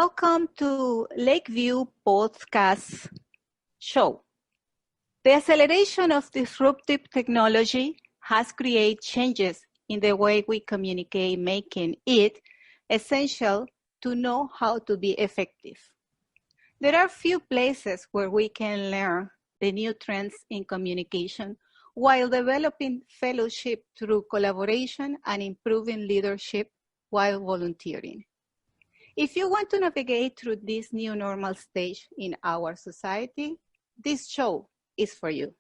Welcome to Lakeview Podcast Show. The acceleration of disruptive technology has created changes in the way we communicate, making it essential to know how to be effective. There are few places where we can learn the new trends in communication while developing fellowship through collaboration and improving leadership while volunteering. If you want to navigate through this new normal stage in our society, this show is for you.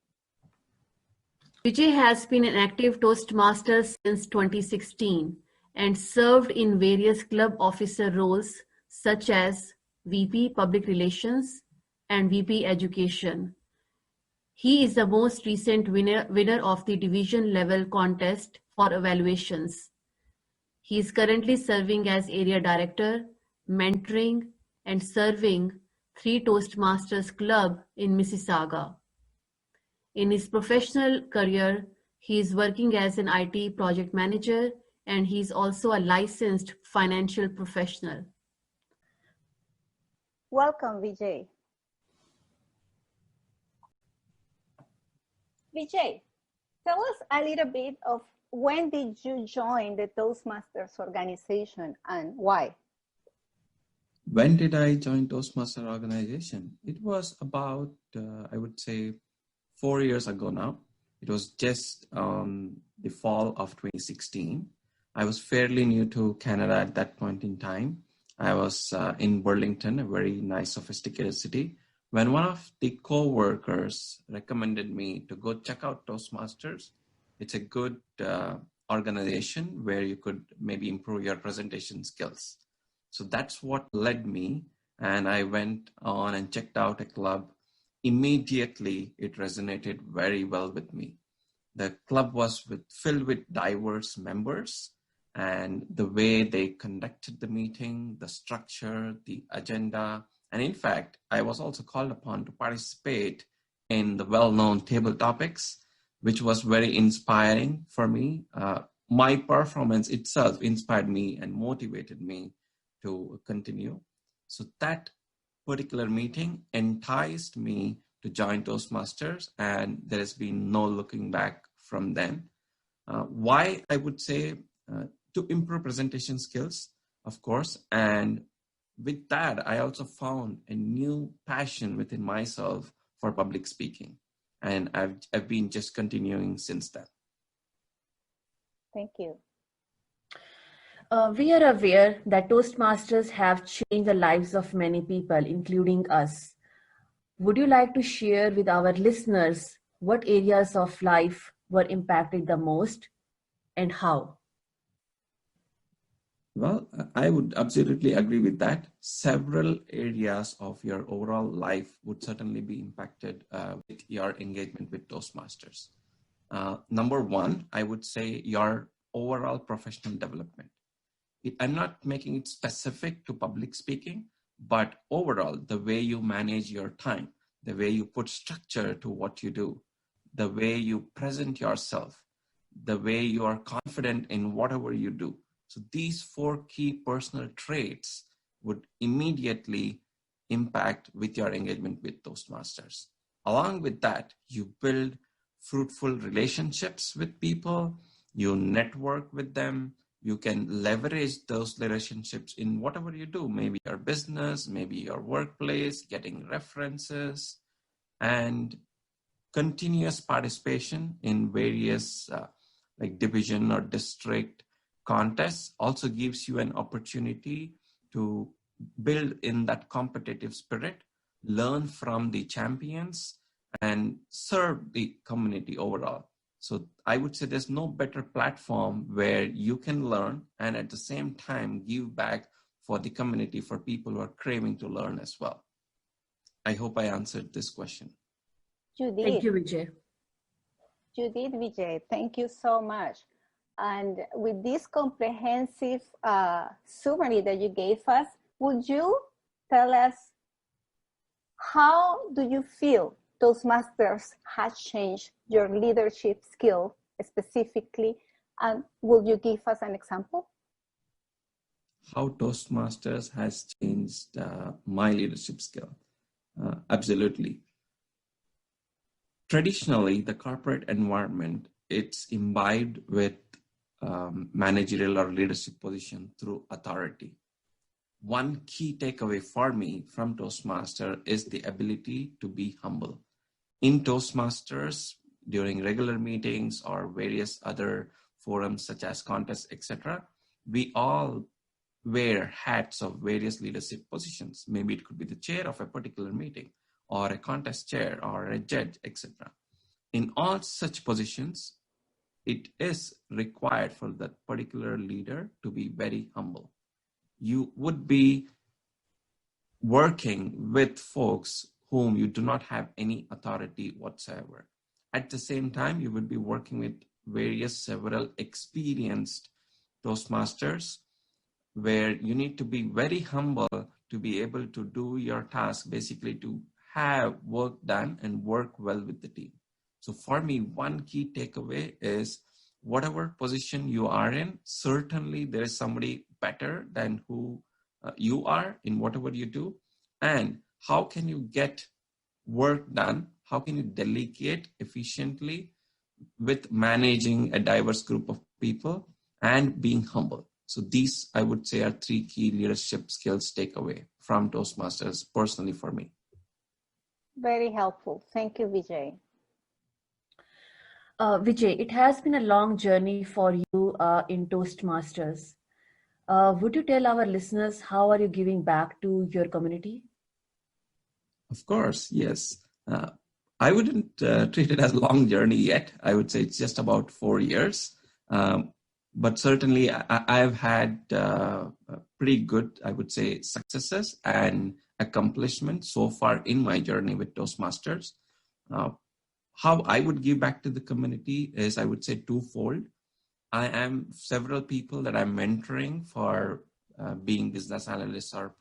Vijay has been an active Toastmaster since 2016 and served in various club officer roles such as VP Public Relations and VP Education. He is the most recent winner of the division level contest for evaluations. He is currently serving as area director, mentoring and serving 3 Toastmasters Club in Mississauga. In his professional career, he is working as an IT project manager and he is also a licensed financial professional. Welcome, Vijay. Vijay, tell us a little bit of when did you join the Toastmasters organization and why? When did I join Toastmaster organization? It was about, I would say, 4 years ago now. It was just the fall of 2016. I was fairly new to Canada at that point in time. I was in Burlington, a very nice, sophisticated city, when one of the co-workers recommended me to go check out Toastmasters. It's a good organization where you could maybe improve your presentation skills. So that's what led me, and I went on and checked out a club. Immediately, it resonated very well with me. The club was filled with diverse members, and the way they conducted the meeting, the structure, the agenda, and in fact, I was also called upon to participate in the well-known table topics, which was very inspiring for me. My performance itself inspired me and motivated me to continue. So that particular meeting enticed me to join Toastmasters, and there has been no looking back from then. Why? I would say to improve presentation skills, of course, and with that, I also found a new passion within myself for public speaking, and I've been just continuing since then. Thank you. We are aware that Toastmasters have changed the lives of many people, including us. Would you like to share with our listeners what areas of life were impacted the most and how? Well, I would absolutely agree with that. Several areas of your overall life would certainly be impacted with your engagement with Toastmasters. Number one, I would say your overall professional development. I'm not making it specific to public speaking, but overall, the way you manage your time, the way you put structure to what you do, the way you present yourself, the way you are confident in whatever you do. So these 4 key personal traits would immediately impact with your engagement with Toastmasters. Along with that, you build fruitful relationships with people, you network with them, you can leverage those relationships in whatever you do, maybe your business, maybe your workplace, getting references, and continuous participation in various like division or district contests also gives you an opportunity to build in that competitive spirit, learn from the champions, and serve the community overall. So I would say there's no better platform where you can learn and at the same time give back for the community, for people who are craving to learn as well. I hope I answered this question. You did. Thank you, Vijay. You did, Vijay. Thank you so much. And with this comprehensive summary that you gave us, would you tell us how do you feel Toastmasters has changed your leadership skill specifically? And will you give us an example? how Toastmasters has changed my leadership skill. Absolutely. Traditionally, the corporate environment, it's imbibed with managerial or leadership position through authority. One key takeaway for me from Toastmaster is the ability to be humble. In Toastmasters, during regular meetings or various other forums such as contests, etc., we all wear hats of various leadership positions. Maybe it could be the chair of a particular meeting or a contest chair or a judge, etc. In all such positions, it is required for that particular leader to be very humble. You would be working with folks whom you do not have any authority whatsoever. At the same time, you would be working with several experienced Toastmasters where you need to be very humble to be able to do your task, basically to have work done and work well with the team. So for me, one key takeaway is whatever position you are in, certainly there is somebody better than who you are in whatever you do. And how can you get work done? How can you delegate efficiently with managing a diverse group of people and being humble? So these, I would say, are three key leadership skills takeaway from Toastmasters personally for me. Very helpful. Thank you, Vijay. Vijay, it has been a long journey for you in Toastmasters. Would you tell our listeners how are you giving back to your community? Of course, yes. I wouldn't treat it as a long journey yet. I would say it's just about 4 years. But certainly I've had pretty good, I would say, successes and accomplishments so far in my journey with Toastmasters. How I would give back to the community is, I would say, twofold. I am several people that I'm mentoring for being business analysts or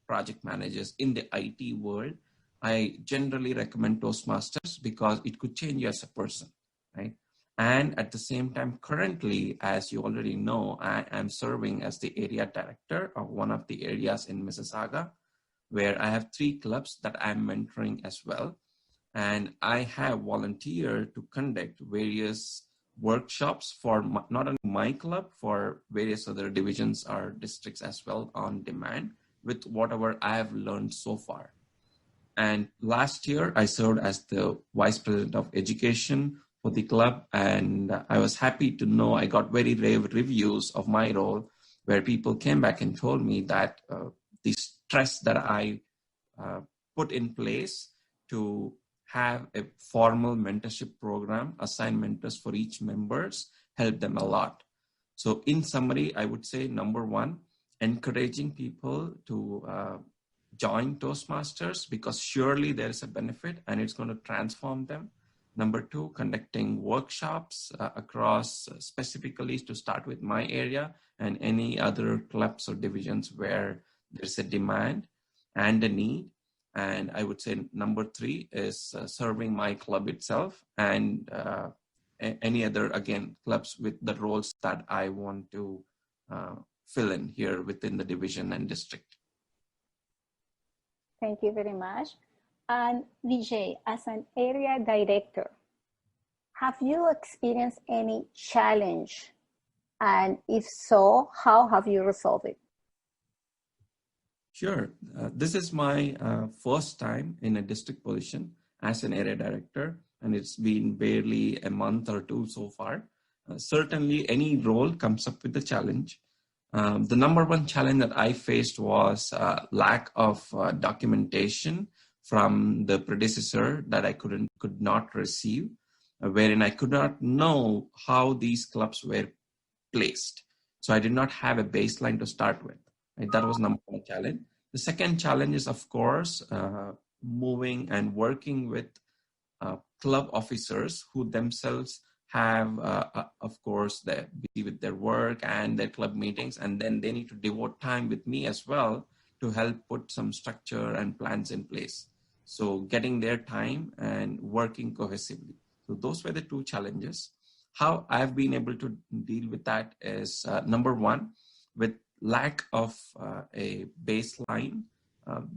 project managers in the IT world. I generally recommend Toastmasters because it could change you as a person, right? And at the same time, currently, as you already know, I am serving as the area director of one of the areas in Mississauga, where I have 3 clubs that I'm mentoring as well. And I have volunteered to conduct various workshops for not only my club, for various other divisions or districts as well on demand with whatever I have learned so far. And last year, I served as the Vice President of Education for the club. And I was happy to know I got very rave reviews of my role, where people came back and told me that the stress that I put in place to have a formal mentorship program, assign mentors for each members, helped them a lot. So in summary, I would say, number one, encouraging people to join Toastmasters, because surely there is a benefit and it's going to transform them. Number two, conducting workshops across specifically to start with my area and any other clubs or divisions where there's a demand and a need. And I would say number three is serving my club itself and any other, again, clubs with the roles that I want to fill in here within the division and district. Thank you very much. And Vijay, as an area director, have you experienced any challenge? And if so, how have you resolved it? Sure. This is my first time in a district position as an area director, and it's been barely a month or two so far. Certainly, any role comes up with a challenge. The number one challenge that I faced was lack of documentation from the predecessor that I could not receive, wherein I could not know how these clubs were placed. So I did not have a baseline to start with. Right? That was number one challenge. The second challenge is, of course, moving and working with club officers who themselves have, of course, they're busy with their work and their club meetings, and then they need to devote time with me as well to help put some structure and plans in place. So getting their time and working cohesively. So those were the two challenges. How I've been able to deal with that is, number one, with lack of a baseline,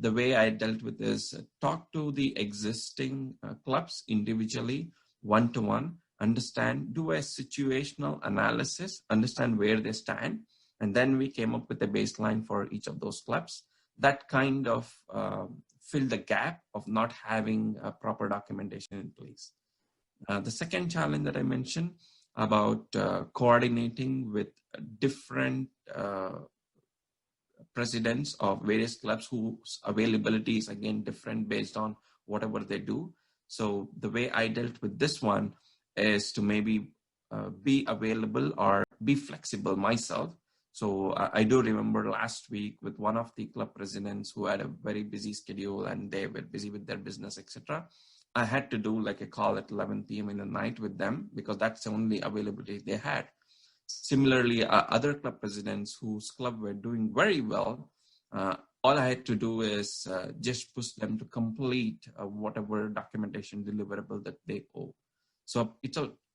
the way I dealt with this, talk to the existing clubs individually, one-to-one, understand, do a situational analysis, understand where they stand, and then we came up with a baseline for each of those clubs. That kind of filled the gap of not having a proper documentation in place. The second challenge that I mentioned about coordinating with different presidents of various clubs whose availability is again different based on whatever they do. So the way I dealt with this one is to maybe be available or be flexible myself. So I do remember last week with one of the club presidents who had a very busy schedule and they were busy with their business, etc. I had to do like a call at 11 p.m. in the night with them because that's the only availability they had. Similarly, other club presidents whose club were doing very well, all I had to do is just push them to complete whatever documentation deliverable that they owe. So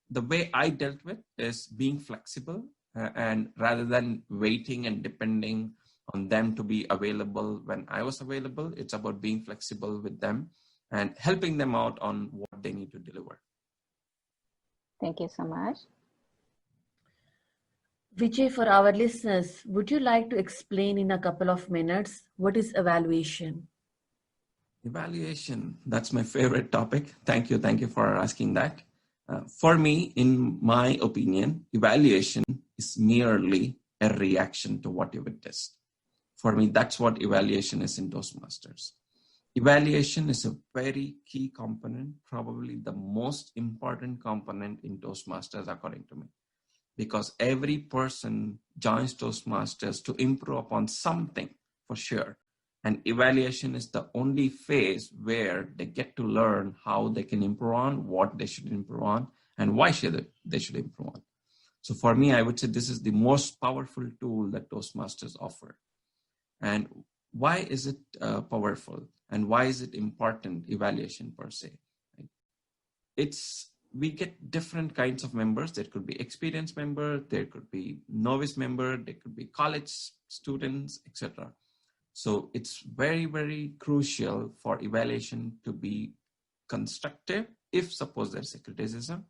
the way I dealt with is being flexible and rather than waiting and depending on them to be available when I was available, it's about being flexible with them and helping them out on what they need to deliver. Thank you so much. Vijay, for our listeners, would you like to explain in a couple of minutes what is evaluation? Evaluation, that's my favorite topic. Thank you for asking that. For me, in my opinion, evaluation is merely a reaction to what you witnessed. For me, that's what evaluation is in Toastmasters. Evaluation is a very key component, probably the most important component in Toastmasters, according to me, because every person joins Toastmasters to improve upon something for sure. And evaluation is the only phase where they get to learn how they can improve on, what they should improve on, and why they should improve on. So for me, I would say this is the most powerful tool that Toastmasters offer. And why is it powerful? And why is it important, evaluation per se? We get different kinds of members. There could be experienced member, there could be novice member, there could be college students, etc. So it's very, very crucial for evaluation to be constructive. If suppose there's a criticism,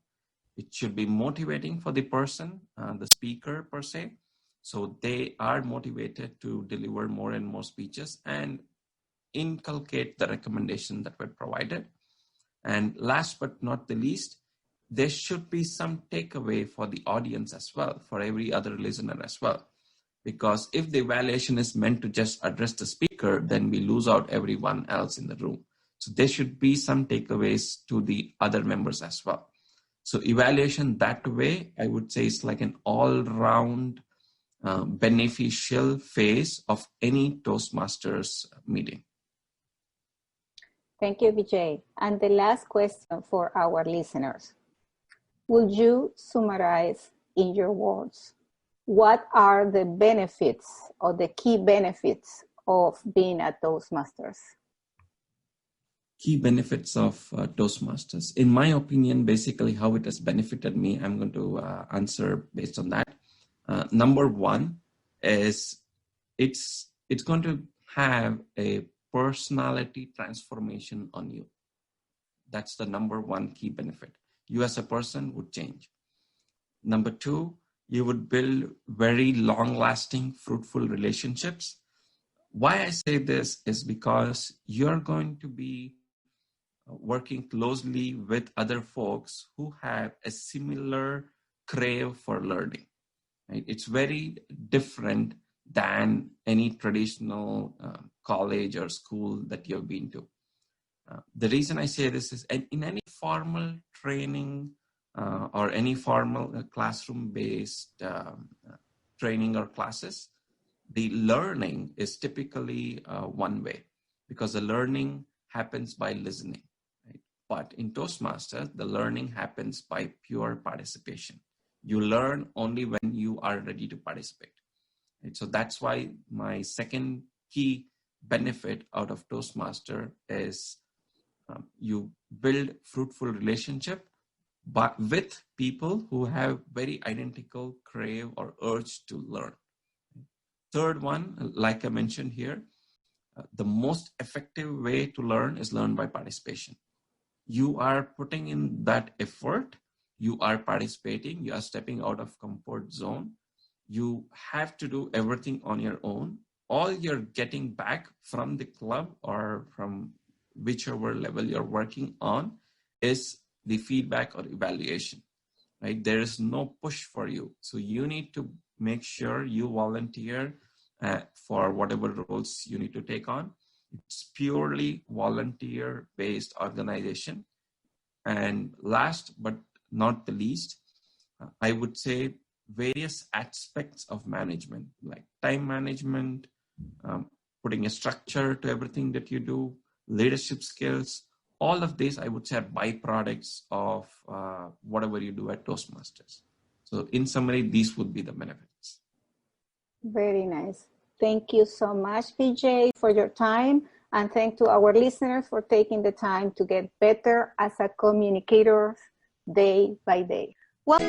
it should be motivating for the person, the speaker per se. So they are motivated to deliver more and more speeches and inculcate the recommendation that were provided. And last but not the least, there should be some takeaway for the audience as well, for every other listener as well. Because if the evaluation is meant to just address the speaker, then we lose out everyone else in the room. So there should be some takeaways to the other members as well. So evaluation that way, I would say, is like an all-round beneficial phase of any Toastmasters meeting. Thank you, Vijay. And the last question for our listeners. Would you summarize in your words, what are the benefits or the key benefits of being a Toastmasters? Key benefits of Toastmasters. In my opinion, basically how it has benefited me, I'm going to answer based on that. Number one is it's going to have a personality transformation on you. That's the number one key benefit. You as a person would change. Number two, you would build very long-lasting, fruitful relationships. Why I say this is because you're going to be working closely with other folks who have a similar crave for learning. Right? It's very different than any traditional college or school that you've been to. The reason I say this is in any formal training or any formal classroom-based training or classes, the learning is typically one way because the learning happens by listening. Right? But in Toastmasters, the learning happens by pure participation. You learn only when you are ready to participate. Right? So that's why my second key benefit out of Toastmaster is you build fruitful relationship, but with people who have very identical crave or urge to learn. Third one, like I mentioned here, the most effective way to learn is learn by participation. You are putting in that effort, you are participating, you are stepping out of comfort zone. You have to do everything on your own. All you're getting back from the club or from whichever level you're working on is the feedback or evaluation, right? There is no push for you. So you need to make sure you volunteer for whatever roles you need to take on. It's purely volunteer-based organization. And last but not the least, I would say various aspects of management, like time management, putting a structure to everything that you do, leadership skills, all of these, I would say, are byproducts of whatever you do at Toastmasters. So in summary, these would be the benefits. Very nice. Thank you so much, Vijay, for your time. And thank to our listeners for taking the time to get better as a communicator day by day. Well,